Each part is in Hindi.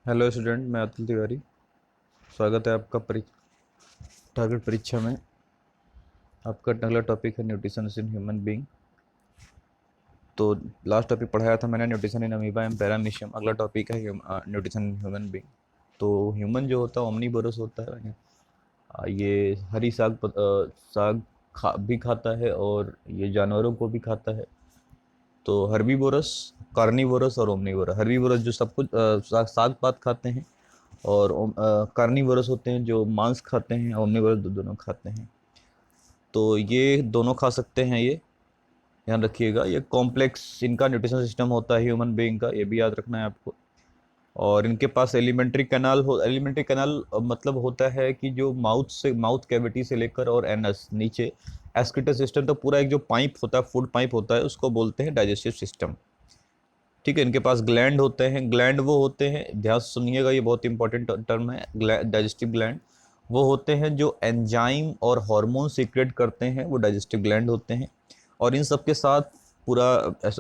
हेलो स्टूडेंट, मैं अतुल तिवारी। स्वागत है आपका टारगेट परीक्षा में। आपका अगला टॉपिक है न्यूट्रिशन इन ह्यूमन बीइंग। तो लास्ट टॉपिक पढ़ाया था मैंने, nutrition in amoeba and paramecium. अगला टॉपिक है न्यूट्रिशन इन ह्यूमन बीइंग। तो ह्यूमन जो होता है ओमनीवोरस होता है। ये हरी साग भी खाता है और ये जानवरों को भी खाता है। तो हर्बीवोरस, कार्निवोरस और ओमनीवोरस। हर्बीवोरस जो सब कुछ साग पात खाते हैं, और कार्निवोरस होते हैं जो मांस खाते हैं। ओमनीवोरस दोनों खाते हैं। तो ये दोनों खा सकते हैं। ये ध्यान रखिएगा, ये कॉम्प्लेक्स इनका न्यूट्रिशन सिस्टम होता है ह्यूमन बीइंग का, ये भी याद रखना है आपको। और इनके पास एलिमेंट्री कैनाल मतलब होता है कि जो माउथ कैविटी से लेकर और एनस नीचे एस्क्रिटस सिस्टम तो पूरा एक जो पाइप होता है, फूड पाइप होता है, उसको बोलते हैं डाइजेस्टिव सिस्टम। ठीक है। इनके पास ग्लैंड होते हैं। ग्लैंड वो होते हैं, ध्यान से सुनिएगा, ये बहुत इंपॉर्टेंट टर्म है। डाइजेस्टिव ग्लैंड वो होते हैं जो एंजाइम और हार्मोन सीक्रेट करते हैं, वो डाइजेस्टिव ग्लैंड होते हैं। और इन सब के साथ पूरा है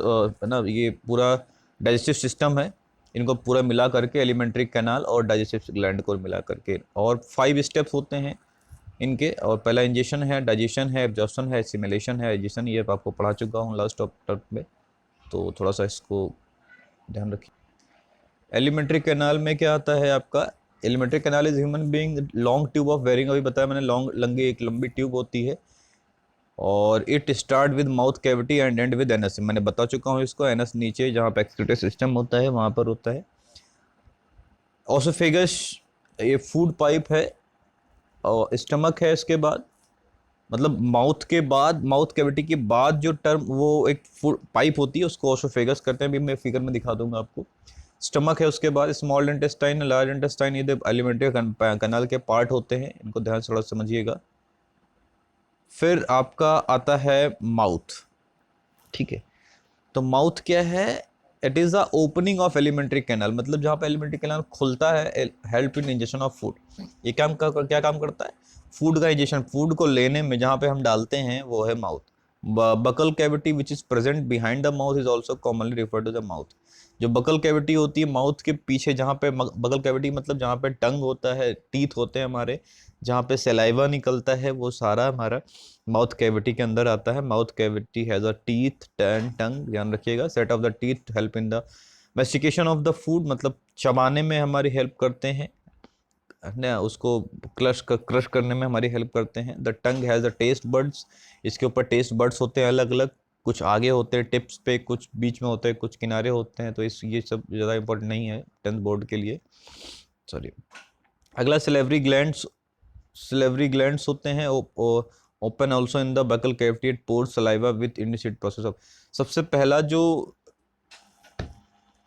ना, ये पूरा डाइजेस्टिव सिस्टम है। इनको पूरा मिला करके एलिमेंट्री कैनाल और डाइजेस्टिव ग्लैंड को मिला करके, और 5 स्टेप्स होते हैं इनके। और पहला इंजेशन है, डाइजेशन है, एब्जॉर्प्शन है, सिमुलेशन है, एजिशन। ये आपको पढ़ा चुका हूँ लास्ट टॉपिक में, तो थोड़ा सा इसको ध्यान रखिए। एलिमेंट्री कैनाल में क्या आता है आपका? Alimentary canal is human being long tube of varying, अभी बताया मैंने, एक लंबी ट्यूब होती है। और it start with mouth cavity and end with anus. मैंने बता चुका हूँ इसको। एनस नीचे जहाँ पे एक्सक्रीटरी सिस्टम होता है वहाँ पर होता है। ओसोफेगस ये फूड पाइप है। और स्टमक है इसके बाद, मतलब माउथ के बाद, माउथ कैविटी के बाद जो टर्म वो एक फूड पाइप होती है उसको ओसोफेगस करते हैं। अभी मैं फिगर में दिखा दूंगा आपको। स्टमक है, उसके बाद स्मॉल इंटेस्टाइन, लार्ज इंटेस्टाइन, ये एलिमेंट्री कैनाल के पार्ट होते हैं। इनको ध्यान से थोड़ा समझिएगा। फिर आपका आता है माउथ। ठीक है। तो माउथ क्या है? It is the opening of alimentary canal, मतलब जहाँ पे एलिमेंट्री कैनाल खुलता है। Help in injection of food. ये क्या काम करता है? फूड का इंजेक्शन, फूड को लेने में जहाँ पे हम डालते हैं वो है mouth. Buccal cavity which is present behind the mouth is also commonly referred to the mouth. जो बकल कैविटी होती है माउथ के पीछे, जहाँ पे बकल कैविटी मतलब जहाँ पे टंग होता है, टीथ होते हैं हमारे, जहाँ पे सलाइवा निकलता है, वो सारा हमारा माउथ कैविटी के अंदर आता है। Mouth cavity has a teeth and tongue, ध्यान रखिएगा। Set of the teeth help in the mastication of the food, मतलब चबाने में हमारी हेल्प करते हैं ना, उसको क्रश करने में हमारी हेल्प करते हैं। The tongue has the taste buds, इसके ऊपर टेस्ट बर्ड्स होते हैं अलग अलग। कुछ आगे होते हैं टिप्स पे, कुछ बीच में होते हैं, कुछ किनारे होते हैं। तो इस ये सब ज़्यादा इंपॉर्टेंट नहीं है 10th बोर्ड के लिए, सॉरी। अगला सिलेवरी ग्लैंड्स होते हैं। Open also in the buccal cavity, it pour saliva with initiate process of. सबसे पहला जो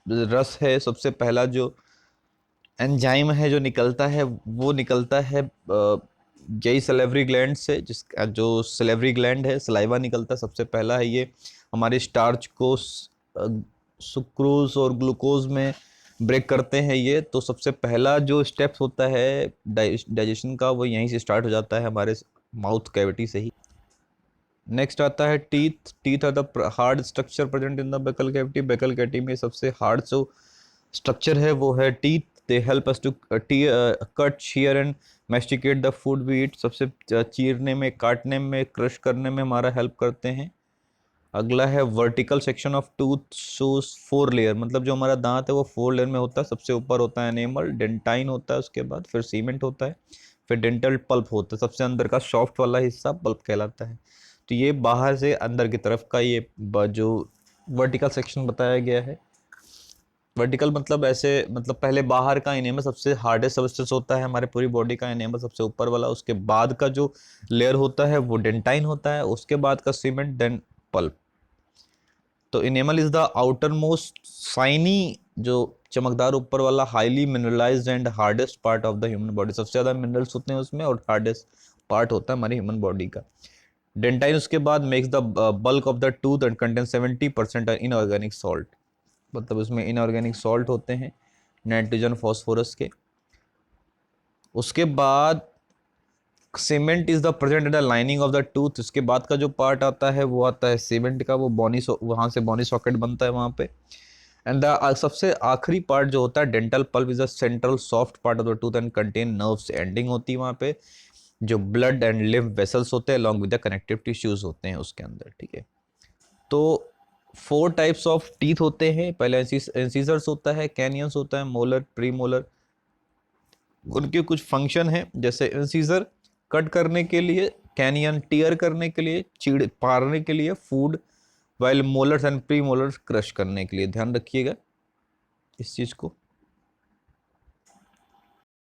रस है, सबसे पहला जो एंजाइम है जो निकलता है, वो निकलता है यही सलेवरी ग्लैंड से। जो सलेवरी ग्लैंड है, सलाइवा निकलता है सबसे पहला है ये। हमारे स्टार्च को सुक्रोज और ग्लूकोज में ब्रेक करते हैं ये। तो सबसे पहला जो स्टेप्स होता है डाइजेशन का, वो यहीं से स्टार्ट हो जाता है, हमारे माउथ कैविटी से ही। नेक्स्ट आता है teeth. Teeth are the hard structure present in the buccal cavity. Buccal cavity में सबसे हार्ड जो स्ट्रक्चर है वो है teeth. They help us to cut, shear and masticate the food we eat. सबसे चीरने में, काटने में, क्रश करने में हमारा हेल्प करते हैं। अगला है vertical section of tooth shows 4 layer, मतलब जो हमारा दांत है वो 4 लेयर में होता है। सबसे ऊपर होता है एनेमल, डेंटाइन होता है, उसके बाद फिर सीमेंट होता है, फिर डेंटल पल्प होता है। सबसे अंदर का सॉफ्ट वाला हिस्सा पल्प कहलाता है। तो ये बाहर से अंदर की तरफ का ये जो वर्टिकल सेक्शन बताया गया है। वर्टिकल मतलब ऐसे, मतलब पहले बाहर का इनेमल सबसे हार्डेस्ट सबस्टेंस होता है हमारे पूरी बॉडी का, इनेमल सबसे ऊपर वाला। उसके बाद का जो लेयर होता है वो डेंटाइन होता है, उसके बाद का सीमेंट, देन पल्प। तो enamel is the outermost shiny, जो चमकदार ऊपर वाला, highly mineralised and hardest part of the human body. सबसे ज्यादा मिनरल्स होते हैं उसमें और हार्डेस्ट पार्ट होता है हमारी ह्यूमन बॉडी का। डेंटाइन उसके बाद makes the bulk of the tooth and contain 70% inorganic salt, मतलब उसमें इनऑर्गेनिक सॉल्ट होते हैं, नाइट्रोजन फॉस्फोरस के। उसके बाद cement is the present in the lining of the tooth. उसके बाद का जो पार्ट आता है वो आता है सीमेंट का, वो वहाँ से बोनी सॉकेट बनता है वहाँ पे। एंड द सबसे आखिरी पार्ट जो होता है dental pulp is a central soft part of the tooth and contain nerves, ending होती है वहाँ पे जो ब्लड एंड लिम्फ वेसल्स होते हैं along with the connective tissues होते हैं उसके अंदर, ठीक है। तो 4 टाइप्स ऑफ टीथ होते हैं, पहले इंसीजर्स होता है, कैनियंस होता है, मोलर, प्री मोलर। उनके कुछ फंक्शन है, जैसे इंसीजर कट करने के लिए, कैनियन टीयर करने के लिए, चीड़ पारने के लिए, food, while molars and pre molars crush करने के लिए। ध्यान रखिएगा इस चीज को।